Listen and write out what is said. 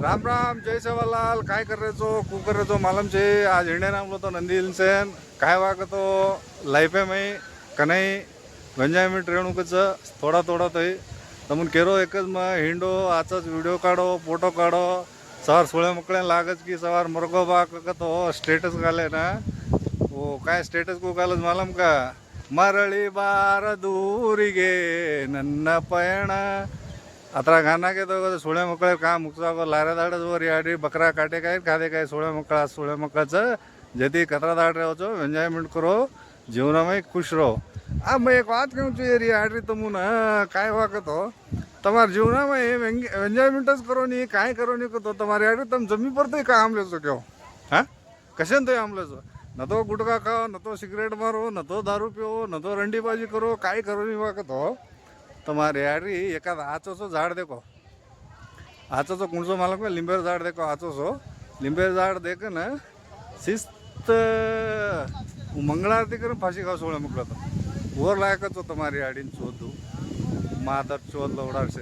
राम राम, जय सेवालाल. काय करायचो कू करायचो मालम छे. आज हिंडे नामलो तो नंदी हिल्सन काय वागतो लाईफ आहे मै कनाई गंजामी ट्रेणूकच थोडा थोडा तय तमून केरो एकच मग हिंडो आजच व्हिडिओ काढो फोटो काढो. सवार सोळ्या मोकळ्या लागच की सवार मरगो बा तो स्टेटस घाले ना. हो काय स्टेटस को घालच मालम का. मरळी बार दूरी गे नन्न पयण आता गाना के तो सोळ्या मोकळ्या का मुक्सा लाऱ्या दाडच वर याडी बकरा काटे काय खादे काय सोळ्या मोकळाचं जती कतरा दाड रहो एन्जॉयमेंट करो जीवनामध्ये खुश रहो. अब मैं एक बात कहूँ चाहिए री आडरी तमून काय वाकत हो तुम्हारे जीवना में एन्जॉयमेंटच करो नहीं काय करो नहीं तो तुम्हारे आडरी तुम जमी पर तो का आमले सो क्यों हाँ कशन तो आमले सो न तो गुटखा खाओ न तो सिगरेट मारो न तो दारू पिओ न तो रंडीबाजी करो काय करो नहीं वाकत हो तुम्हारे यारी एखाद आचोसो झाड देखो आचोसो कुणसो मालक में लिंबेर झाड देखो आचोसो लिंबेर झाड देख ना शिस्त मंगल आरती करून फाशी खाओ सोळा मुकला तो वर लायकच हो तुम्हारी आडीन चोदू मादर चोद लवडार से